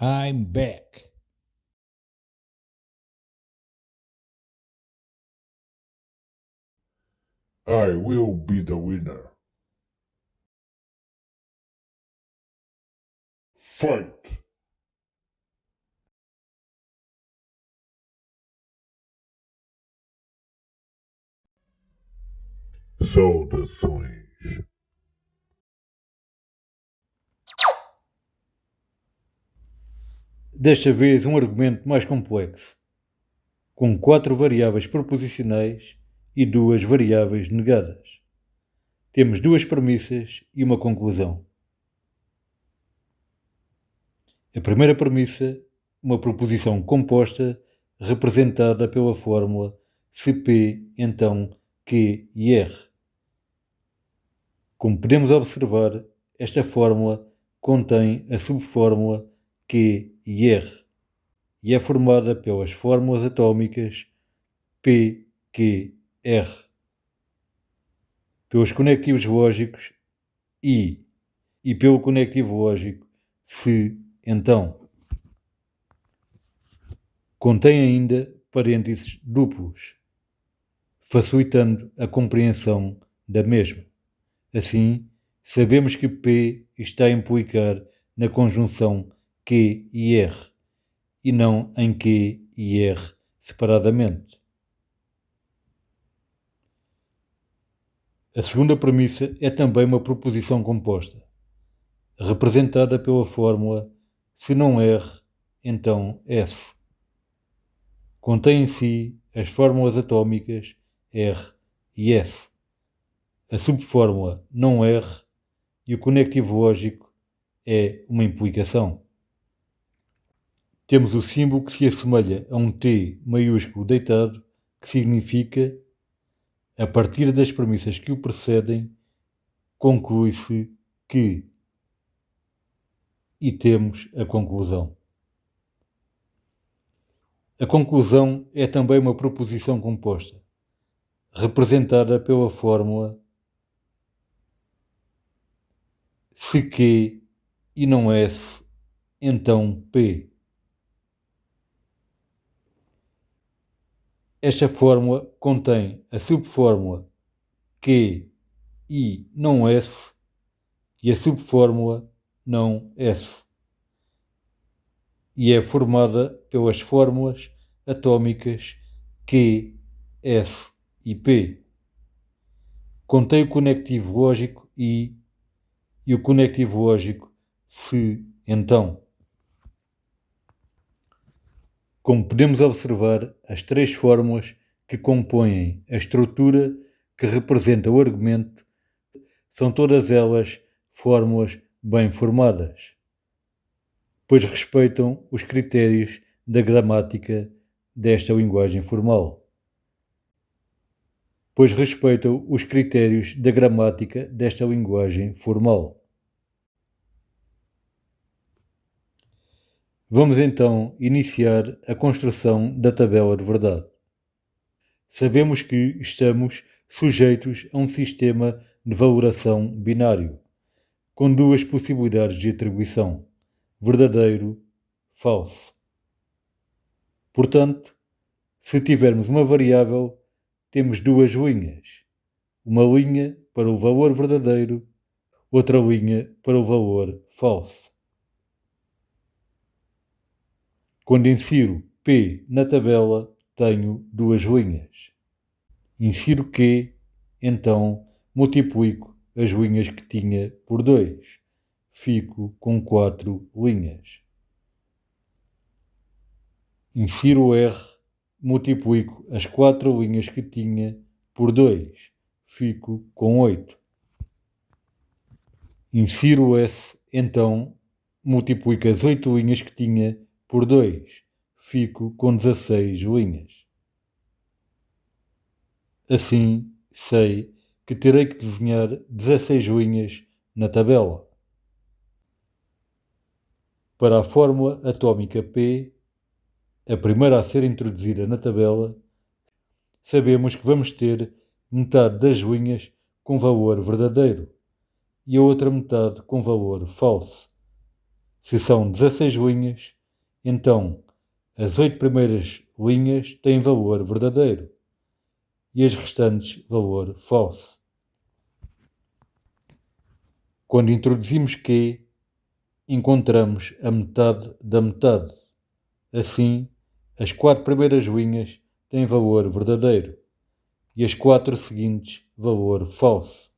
I'm back. I will be the winner. Fight! Saudações. Desta vez um argumento mais complexo, com 4 variáveis proposicionais e 2 variáveis negadas. Temos 2 premissas e uma conclusão. A primeira premissa, uma proposição composta representada pela fórmula se P, então Q e R. Como podemos observar, esta fórmula contém a subfórmula Q e R e é formada pelas fórmulas atómicas P, Q, R, pelos conectivos lógicos I e pelo conectivo lógico se, então. Contém ainda parênteses duplos, facilitando a compreensão da mesma. Assim, sabemos que P está a implicar na conjunção Q e R, e não em Q e R separadamente. A segunda premissa é também uma proposição composta, representada pela fórmula se não R, então S. Contém em si as fórmulas atómicas R e S, a subfórmula não R e o conectivo lógico é uma implicação. Temos o símbolo que se assemelha a um T maiúsculo deitado, que significa, a partir das premissas que o precedem, conclui-se que, e temos a conclusão. A conclusão é também uma proposição composta, representada pela fórmula se Q e não S, então P. Esta fórmula contém a subfórmula Q e não S e a subfórmula não S, e é formada pelas fórmulas atômicas Q, S e P. Contém o conectivo lógico I e o conectivo lógico se, então. Como podemos observar, as 3 fórmulas que compõem a estrutura que representa o argumento são todas elas fórmulas bem formadas, pois respeitam os critérios da gramática desta linguagem formal. Vamos então iniciar a construção da tabela de verdade. Sabemos que estamos sujeitos a um sistema de valoração binário, com 2 possibilidades de atribuição, verdadeiro, falso. Portanto, se tivermos uma variável, temos 2 linhas, uma linha para o valor verdadeiro, outra linha para o valor falso. Quando insiro P na tabela, tenho 2 linhas. Insiro Q, então multiplico as linhas que tinha por 2. Fico com 4 linhas. Insiro R, multiplico as 4 linhas que tinha por 2. Fico com 8. Insiro S, então multiplico as 8 linhas que tinha por 2. Fico com 16 linhas. Assim, sei que terei que desenhar 16 linhas na tabela. Para a fórmula atómica P, a primeira a ser introduzida na tabela, sabemos que vamos ter metade das linhas com valor verdadeiro e a outra metade com valor falso. Se são 16 linhas, então as 8 primeiras linhas têm valor verdadeiro e as restantes valor falso. Quando introduzimos Q, encontramos a metade da metade. Assim, as 4 primeiras linhas têm valor verdadeiro e as 4 seguintes valor falso,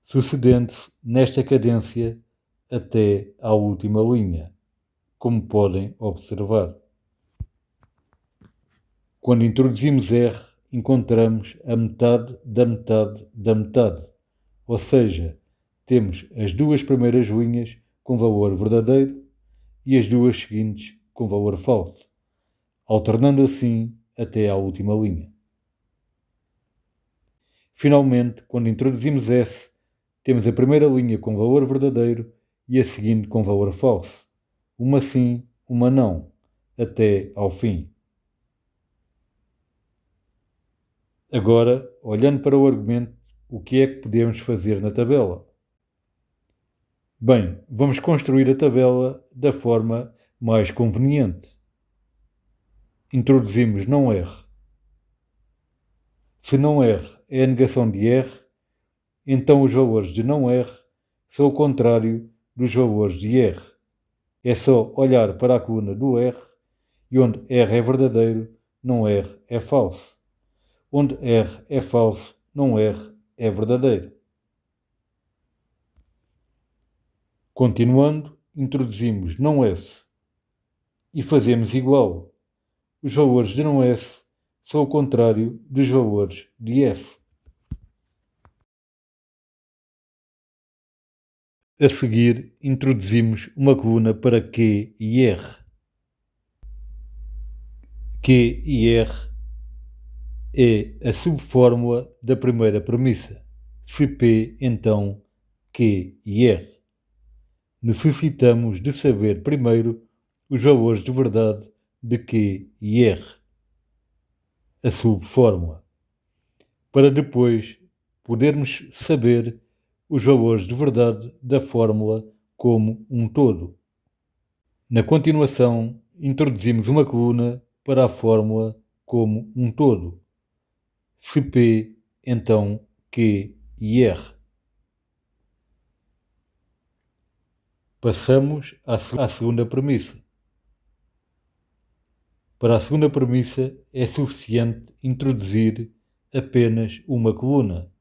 sucedendo-se nesta cadência até à última linha, como podem observar. Quando introduzimos R, encontramos a metade da metade da metade, ou seja, temos as 2 primeiras linhas com valor verdadeiro e as 2 seguintes com valor falso, alternando assim até à última linha. Finalmente, quando introduzimos S, temos a primeira linha com valor verdadeiro e a seguinte com valor falso, uma sim, uma não, até ao fim. Agora, olhando para o argumento, o que é que podemos fazer na tabela? Bem, vamos construir a tabela da forma mais conveniente. Introduzimos não R. Se não R é a negação de R, então os valores de não R são o contrário dos valores de R. É só olhar para a coluna do R e onde R é verdadeiro, não R é falso. Onde R é falso, não R é verdadeiro. Continuando, introduzimos não S e fazemos igual. Os valores de não S são o contrário dos valores de S. A seguir, introduzimos uma coluna para Q e R. Q e R é a subfórmula da primeira premissa. Se P, então Q e R. Necessitamos de saber primeiro os valores de verdade de Q e R, a subfórmula, para depois podermos saber os valores de verdade da fórmula como um todo. Na continuação, introduzimos uma coluna para a fórmula como um todo. Se P, então Q e R. Passamos à segunda premissa. Para a segunda premissa é suficiente introduzir apenas uma coluna.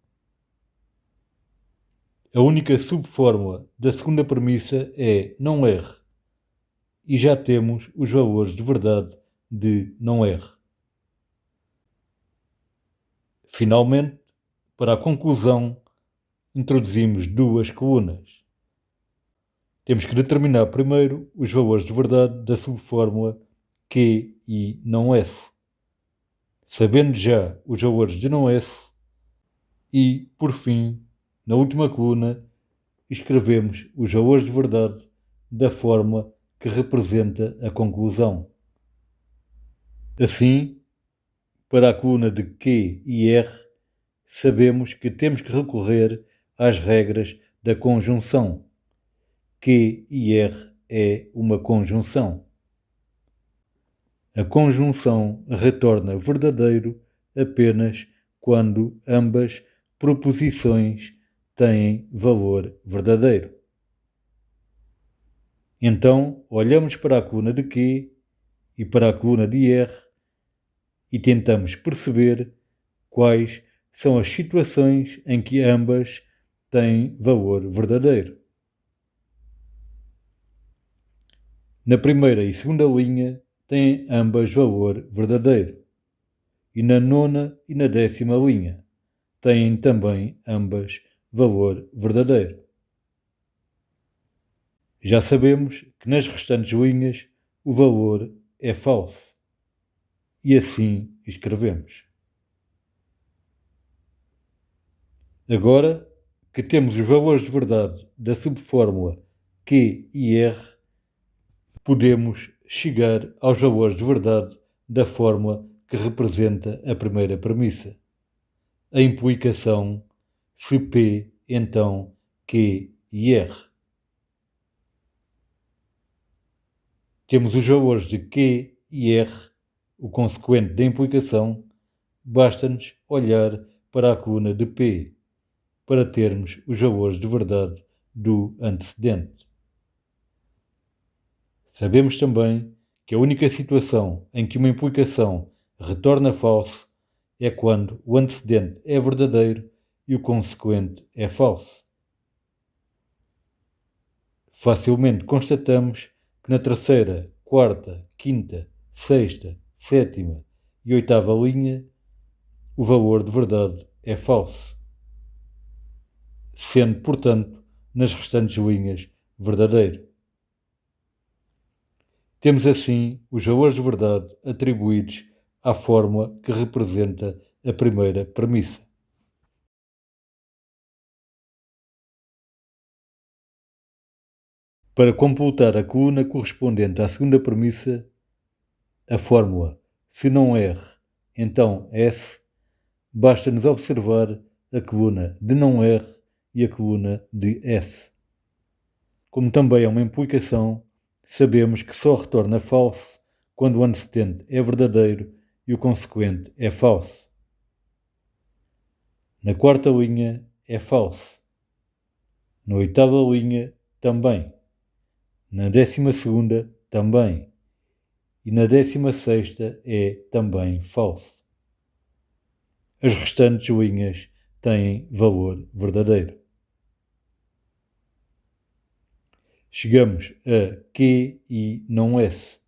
A única subfórmula da segunda premissa é não R e já temos os valores de verdade de não R. Finalmente, para a conclusão, introduzimos 2 colunas. Temos que determinar primeiro os valores de verdade da subfórmula Q e não S, sabendo já os valores de não S e, por fim, na última coluna, escrevemos os valores de verdade da fórmula que representa a conclusão. Assim, para a coluna de Q e R, sabemos que temos que recorrer às regras da conjunção. Q e R é uma conjunção. A conjunção retorna verdadeiro apenas quando ambas proposições têm valor verdadeiro. Então, olhamos para a coluna de Q e para a coluna de R e tentamos perceber quais são as situações em que ambas têm valor verdadeiro. Na primeira e segunda linha têm ambas valor verdadeiro. E na nona e na 10ª linha têm também ambas valor verdadeiro. Já sabemos que nas restantes linhas o valor é falso. E assim escrevemos. Agora que temos os valores de verdade da subfórmula Q e R, podemos chegar aos valores de verdade da fórmula que representa a primeira premissa. A implicação se P, então Q e R. temos os valores de Q e R, o consequente da implicação, basta-nos olhar para a coluna de P para termos os valores de verdade do antecedente. Sabemos também que a única situação em que uma implicação retorna falso é quando o antecedente é verdadeiro e o consequente é falso. Facilmente constatamos que na terceira, quarta, quinta, sexta, sétima e oitava linha o valor de verdade é falso, sendo, portanto, nas restantes linhas verdadeiro. Temos assim os valores de verdade atribuídos à fórmula que representa a primeira premissa. Para completar a coluna correspondente à segunda premissa, a fórmula se não R, então S, basta-nos observar a coluna de não R e a coluna de S. Como também é uma implicação, sabemos que só retorna falso quando o antecedente é verdadeiro e o consequente é falso. Na quarta linha é falso. Na oitava linha também. Na 12ª também. E na 16ª é também falso. As restantes linhas têm valor verdadeiro. Chegamos a Q e não S,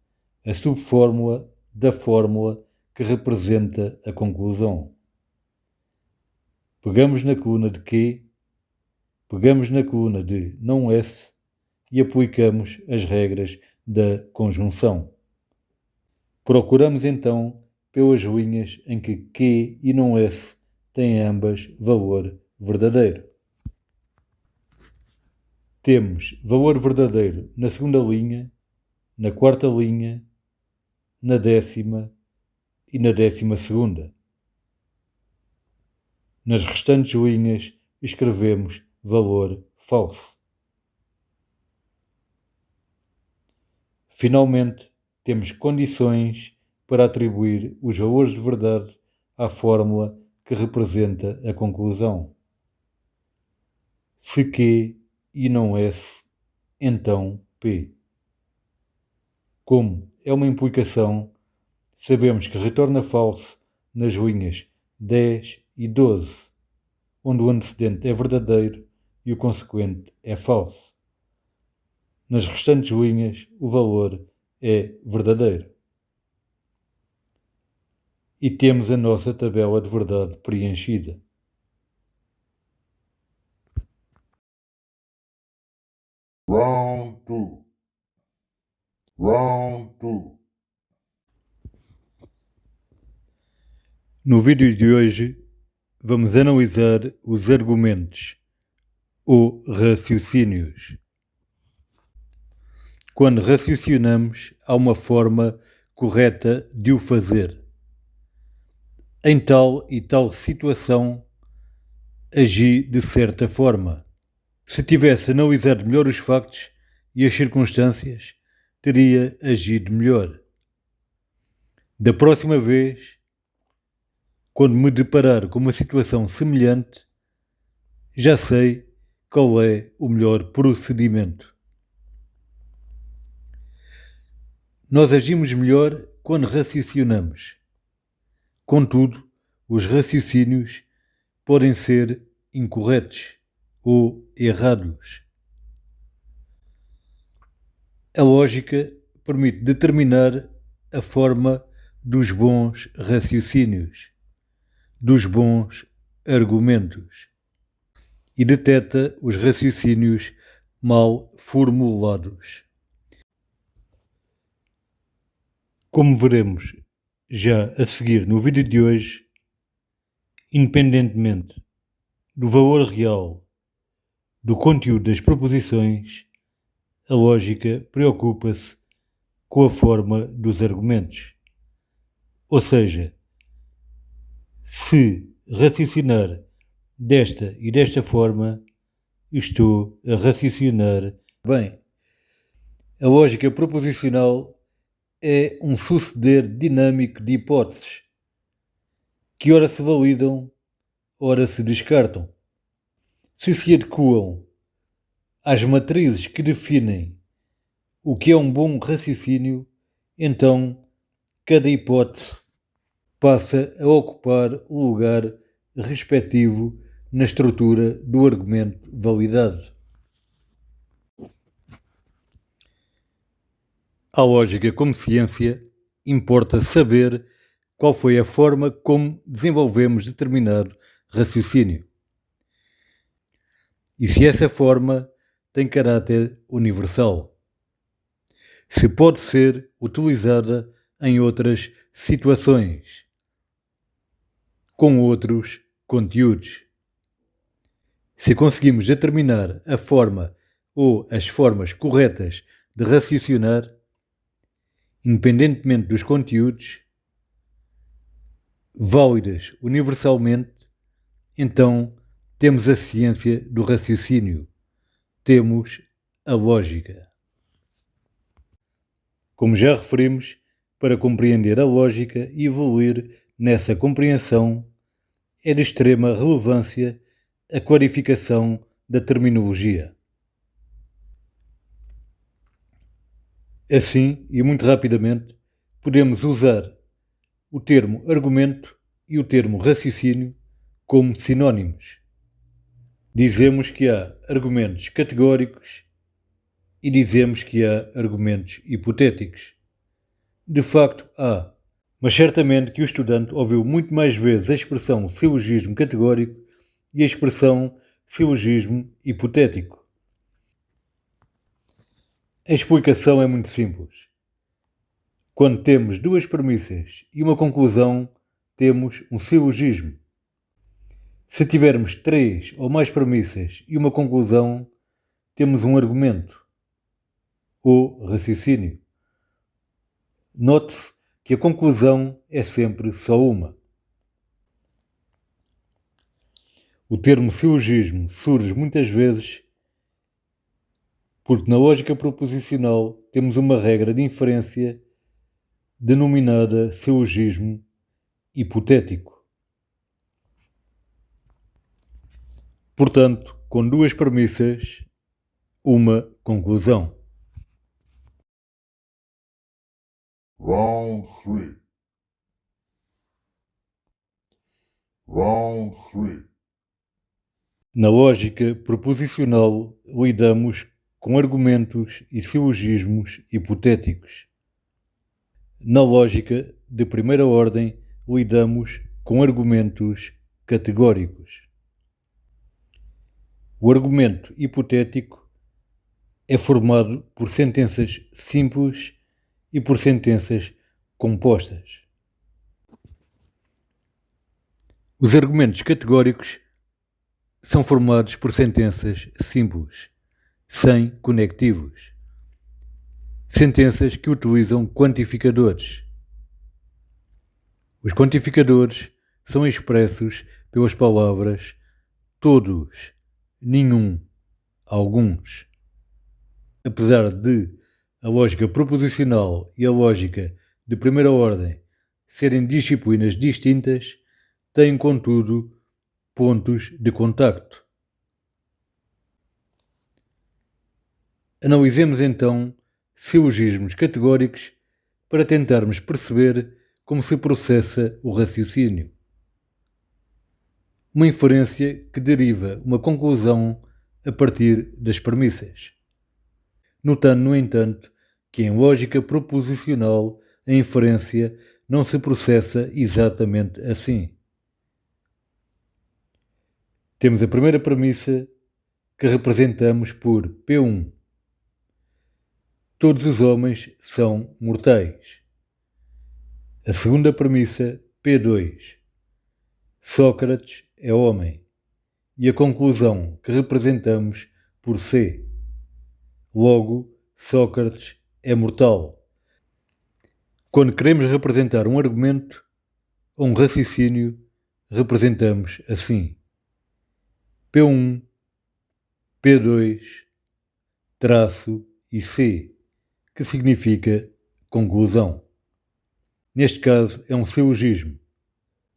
a subfórmula da fórmula que representa a conclusão. Pegamos na coluna de Q, pegamos na coluna de não S e aplicamos as regras da conjunção. Procuramos então pelas linhas em que Q e não S têm ambas valor verdadeiro. Temos valor verdadeiro na segunda linha, na quarta linha, na 10ª e na 12ª. Nas restantes linhas escrevemos valor falso. Finalmente, temos condições para atribuir os valores de verdade à fórmula que representa a conclusão. Se Q e não S, então P. Como é uma implicação, sabemos que retorna falso nas linhas 10 e 12, onde o antecedente é verdadeiro e o consequente é falso. Nas restantes linhas, o valor é verdadeiro. E temos a nossa tabela de verdade preenchida. Round 2. Round 2. No vídeo de hoje, vamos analisar os argumentos ou raciocínios. Quando raciocinamos, há uma forma correta de o fazer. Em tal e tal situação, agi de certa forma. Se tivesse analisado melhor os factos e as circunstâncias, teria agido melhor. Da próxima vez, quando me deparar com uma situação semelhante, já sei qual é o melhor procedimento. Nós agimos melhor quando raciocinamos. Contudo, os raciocínios podem ser incorretos ou errados. A lógica permite determinar a forma dos bons raciocínios, dos bons argumentos, e detecta os raciocínios mal formulados. Como veremos já a seguir no vídeo de hoje, independentemente do valor real do conteúdo das proposições, a lógica preocupa-se com a forma dos argumentos. Ou seja, se raciocinar desta e desta forma, estou a raciocinar bem. A lógica proposicional é um suceder dinâmico de hipóteses, que ora se validam, ora se descartam. Se adequam às matrizes que definem o que é um bom raciocínio, então cada hipótese passa a ocupar o lugar respectivo na estrutura do argumento validado. A lógica como ciência importa saber qual foi a forma como desenvolvemos determinado raciocínio e se essa forma tem caráter universal, se pode ser utilizada em outras situações, com outros conteúdos. Se conseguimos determinar a forma ou as formas corretas de raciocinar, independentemente dos conteúdos, válidas universalmente, então temos a ciência do raciocínio, temos a lógica. Como já referimos, para compreender a lógica e evoluir nessa compreensão, é de extrema relevância a clarificação da terminologia. Assim, e muito rapidamente, podemos usar o termo argumento e o termo raciocínio como sinónimos. Dizemos que há argumentos categóricos e dizemos que há argumentos hipotéticos. De facto, há, mas certamente que o estudante ouviu muito mais vezes a expressão silogismo categórico e a expressão silogismo hipotético. A explicação é muito simples. Quando temos duas premissas e uma conclusão, temos um silogismo. Se tivermos 3 ou mais premissas e uma conclusão, temos um argumento ou raciocínio. Note-se que a conclusão é sempre só uma. O termo silogismo surge muitas vezes porque na lógica proposicional temos uma regra de inferência denominada silogismo hipotético. Portanto, com duas premissas, uma conclusão. Round 3. Round 3. Na lógica proposicional, lidamos com argumentos e silogismos hipotéticos. Na lógica de primeira ordem, lidamos com argumentos categóricos. O argumento hipotético é formado por sentenças simples e por sentenças compostas. Os argumentos categóricos são formados por sentenças simples, sem conectivos. Sentenças que utilizam quantificadores. Os quantificadores são expressos pelas palavras todos, nenhum, alguns. Apesar de a lógica proposicional e a lógica de primeira ordem serem disciplinas distintas, têm, contudo, pontos de contacto. Analisemos então silogismos categóricos para tentarmos perceber como se processa o raciocínio. Uma inferência que deriva uma conclusão a partir das premissas. Notando, no entanto, que em lógica proposicional a inferência não se processa exatamente assim. Temos a primeira premissa que representamos por P1. Todos os homens são mortais. A segunda premissa, P2. Sócrates é homem. E a conclusão que representamos por C. Logo, Sócrates é mortal. Quando queremos representar um argumento ou um raciocínio, representamos assim: P1, P2, traço e C. que significa conclusão. Neste caso é um silogismo,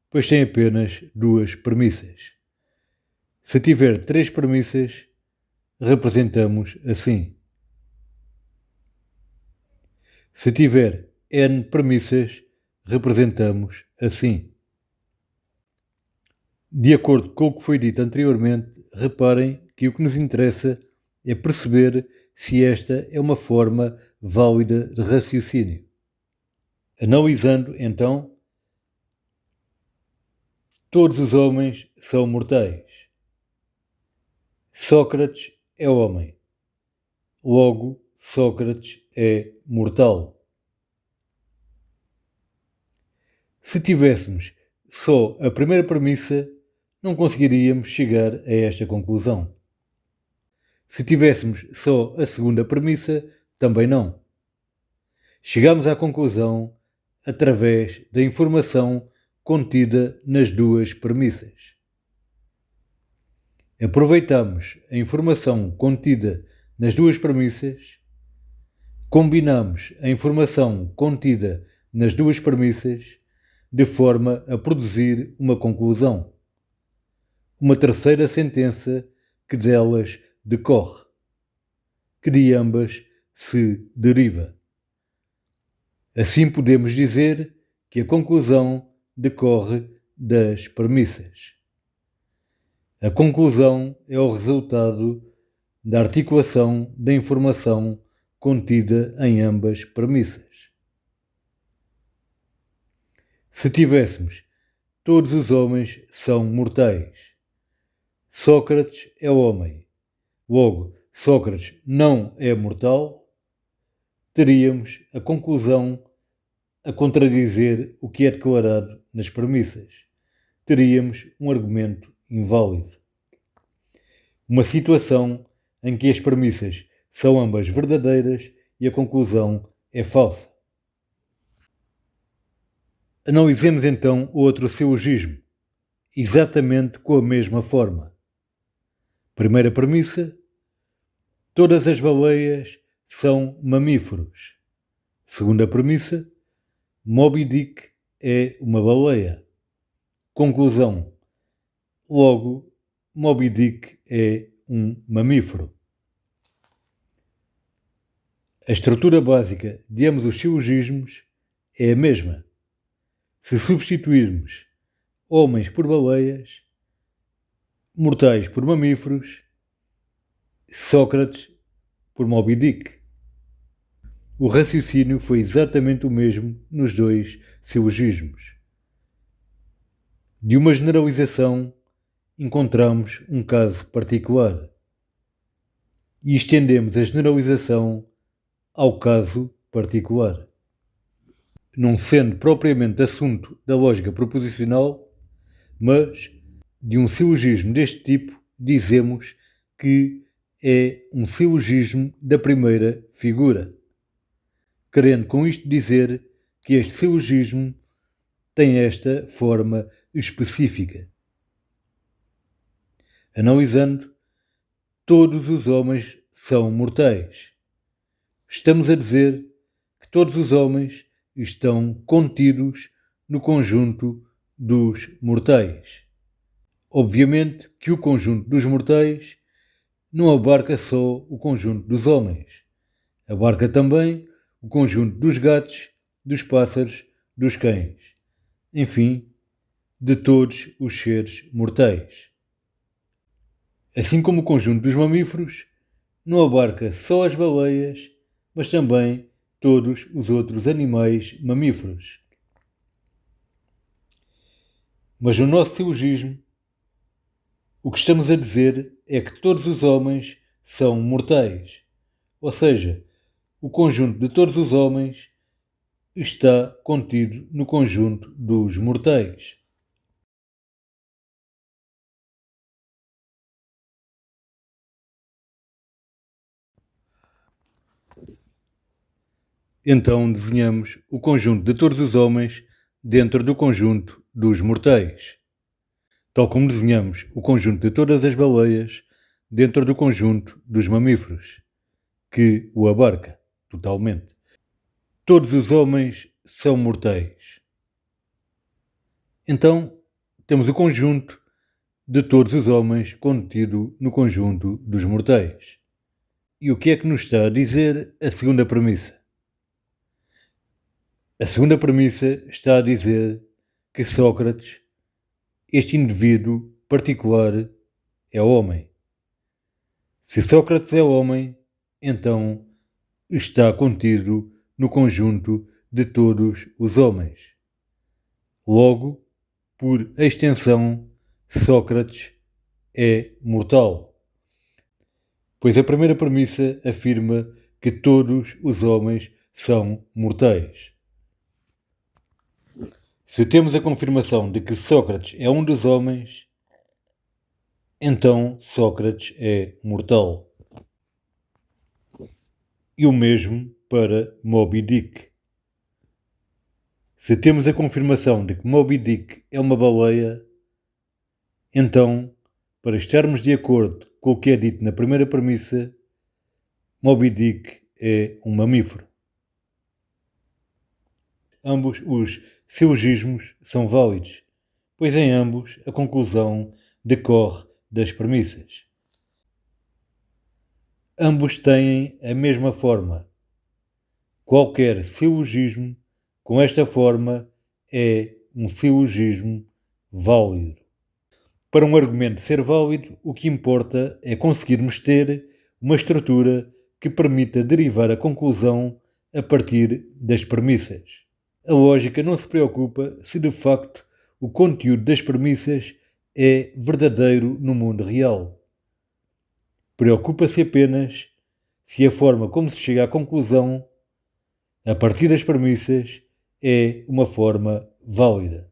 pois tem apenas duas premissas. Se tiver três premissas, representamos assim. Se tiver n premissas, representamos assim. De acordo com o que foi dito anteriormente, reparem que o que nos interessa é perceber se esta é uma forma válida de raciocínio. Analisando, então, todos os homens são mortais. Sócrates é homem. Logo, Sócrates é mortal. Se tivéssemos só a primeira premissa, não conseguiríamos chegar a esta conclusão. Se tivéssemos só a segunda premissa, também não. Chegamos à conclusão através da informação contida nas duas premissas. Aproveitamos a informação contida nas duas premissas, combinamos a informação contida nas duas premissas de forma a produzir uma conclusão, uma terceira sentença que delas decorre, que de ambas se deriva. Assim podemos dizer que a conclusão decorre das premissas. A conclusão é o resultado da articulação da informação contida em ambas premissas. Se tivéssemos todos os homens são mortais, Sócrates é homem, logo Sócrates não é mortal, teríamos a conclusão a contradizer o que é declarado nas premissas. Teríamos um argumento inválido. Uma situação em que as premissas são ambas verdadeiras e a conclusão é falsa. Analisemos então outro silogismo, exatamente com a mesma forma. Primeira premissa: todas as baleias são mamíferos. Segunda premissa: Moby Dick é uma baleia. Conclusão: logo, Moby Dick é um mamífero. A estrutura básica de ambos os silogismos é a mesma. Se substituirmos homens por baleias, mortais por mamíferos, Sócrates por Moby Dick. O raciocínio foi exatamente o mesmo nos dois silogismos. De uma generalização, encontramos um caso particular e estendemos a generalização ao caso particular. Não sendo propriamente assunto da lógica proposicional, mas de um silogismo deste tipo, dizemos que é um silogismo da primeira figura, querendo com isto dizer que este silogismo tem esta forma específica. Analisando, todos os homens são mortais. Estamos a dizer que todos os homens estão contidos no conjunto dos mortais. Obviamente que o conjunto dos mortais não abarca só o conjunto dos homens. Abarca também o conjunto dos gatos, dos pássaros, dos cães. Enfim, de todos os seres mortais. Assim como o conjunto dos mamíferos não abarca só as baleias, mas também todos os outros animais mamíferos. Mas no nosso silogismo, o que estamos a dizer é que todos os homens são mortais, ou seja, o conjunto de todos os homens está contido no conjunto dos mortais. Então desenhamos o conjunto de todos os homens dentro do conjunto dos mortais, tal como desenhamos o conjunto de todas as baleias dentro do conjunto dos mamíferos, que o abarca. totalmente. Todos os homens são mortais. Então, temos o conjunto de todos os homens contido no conjunto dos mortais. E o que é que nos está a dizer a segunda premissa? A segunda premissa está a dizer que Sócrates, este indivíduo particular, é homem. Se Sócrates é homem, então está contido no conjunto de todos os homens. Logo, por extensão, Sócrates é mortal. Pois a primeira premissa afirma que todos os homens são mortais. Se temos a confirmação de que Sócrates é um dos homens, então Sócrates é mortal. E o mesmo para Moby Dick. Se temos a confirmação de que Moby Dick é uma baleia, então, para estarmos de acordo com o que é dito na primeira premissa, Moby Dick é um mamífero. Ambos os silogismos são válidos, pois em ambos a conclusão decorre das premissas. Ambos têm a mesma forma. Qualquer silogismo com esta forma é um silogismo válido. Para um argumento ser válido, o que importa é conseguirmos ter uma estrutura que permita derivar a conclusão a partir das premissas. A lógica não se preocupa se de facto o conteúdo das premissas é verdadeiro no mundo real. Preocupa-se apenas se a forma como se chega à conclusão, a partir das premissas, é uma forma válida.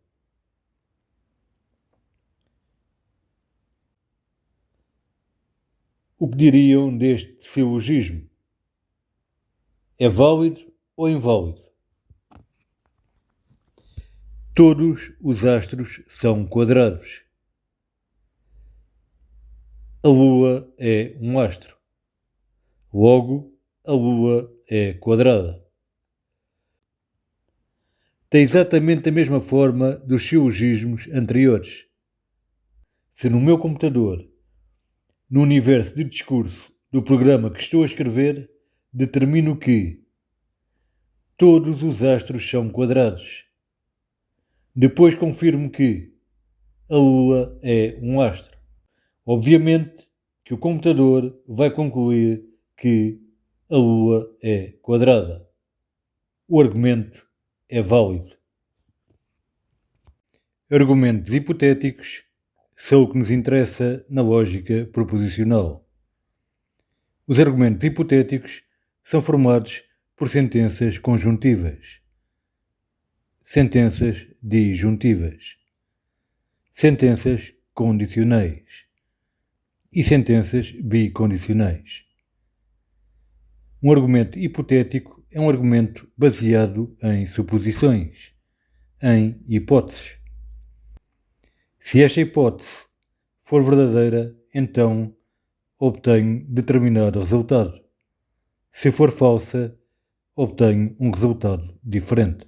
O que diriam deste silogismo? É válido ou inválido? Todos os astros são quadrados. A Lua é um astro. Logo, a Lua é quadrada. Tem exatamente a mesma forma dos silogismos anteriores. Se no meu computador, no universo de discurso do programa que estou a escrever, determino que todos os astros são quadrados. Depois confirmo que a Lua é um astro. Obviamente que o computador vai concluir que a Lua é quadrada. O argumento é válido. Argumentos hipotéticos são o que nos interessa na lógica proposicional. Os argumentos hipotéticos são formados por sentenças conjuntivas, sentenças disjuntivas, sentenças condicionais e sentenças bicondicionais. Um argumento hipotético é um argumento baseado em suposições, em hipóteses. Se esta hipótese for verdadeira, então obtenho determinado resultado. Se for falsa, obtenho um resultado diferente.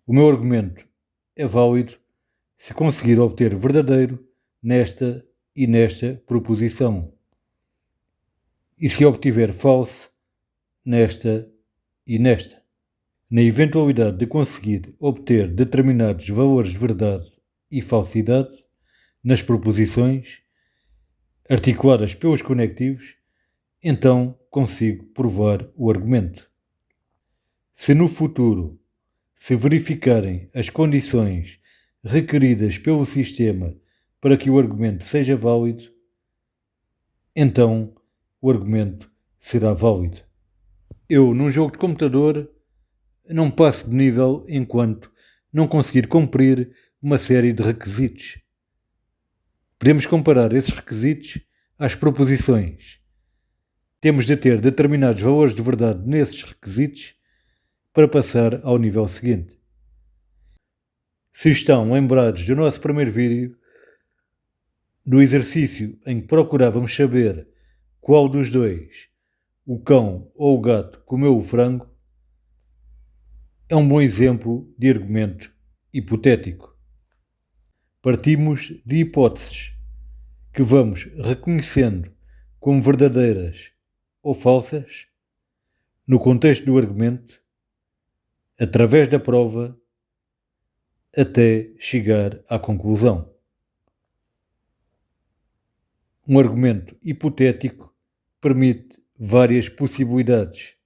O meu argumento é válido se conseguir obter verdadeiro nesta e nesta proposição, e se obtiver falso nesta e nesta. Na eventualidade de conseguir obter determinados valores de verdade e falsidade nas proposições articuladas pelos conectivos, então consigo provar o argumento. Se no futuro se verificarem as condições requeridas pelo sistema para que o argumento seja válido, então o argumento será válido. Eu, num jogo de computador, não passo de nível enquanto não conseguir cumprir uma série de requisitos. Podemos comparar esses requisitos às proposições. Temos de ter determinados valores de verdade nesses requisitos para passar ao nível seguinte. Se estão lembrados do nosso primeiro vídeo, do exercício em que procurávamos saber qual dos dois, o cão ou o gato comeu o frango é um bom exemplo de argumento hipotético. Partimos de hipóteses que vamos reconhecendo como verdadeiras ou falsas no contexto do argumento, através da prova, até chegar à conclusão. Um argumento hipotético permite várias possibilidades,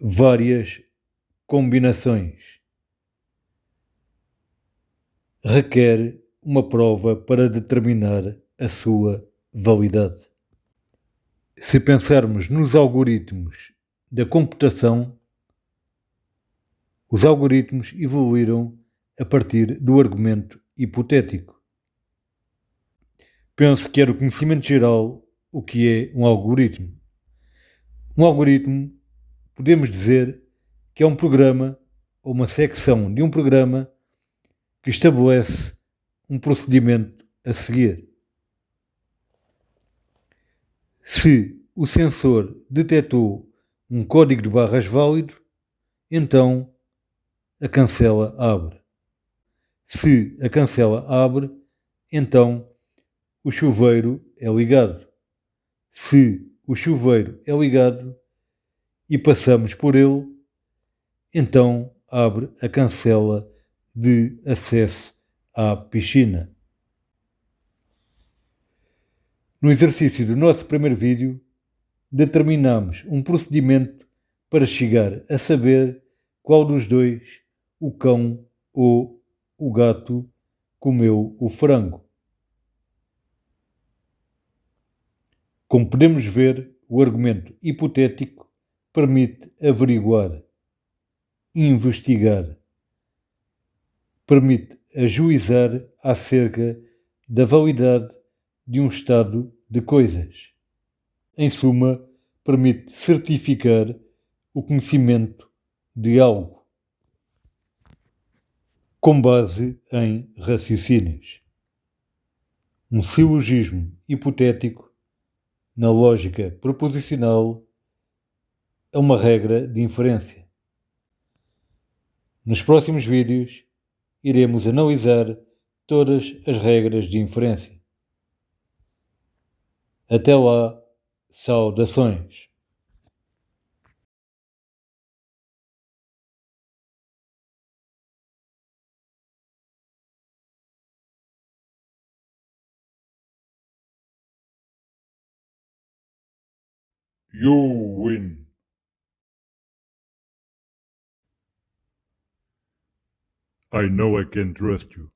várias combinações. Requer uma prova para determinar a sua validade. Se pensarmos nos algoritmos da computação, os algoritmos evoluíram a partir do argumento hipotético. Penso que é do conhecimento geral o que é um algoritmo. Um algoritmo, podemos dizer que é um programa ou uma secção de um programa que estabelece um procedimento a seguir. Se o sensor detectou um código de barras válido, então a cancela abre. Se a cancela abre, então o chuveiro é ligado. Se o chuveiro é ligado e passamos por ele, então abre a cancela de acesso à piscina. No exercício do nosso primeiro vídeo, determinamos um procedimento para chegar a saber qual dos dois, o cão ou o gato, comeu o frango. Como podemos ver, o argumento hipotético permite averiguar, investigar, permite ajuizar acerca da validade de um estado de coisas. Em suma, permite certificar o conhecimento de algo, com base em raciocínios. Um silogismo hipotético, na lógica proposicional, é uma regra de inferência. Nos próximos vídeos, iremos analisar todas as regras de inferência. Até lá, saudações! You win. I know I can trust you.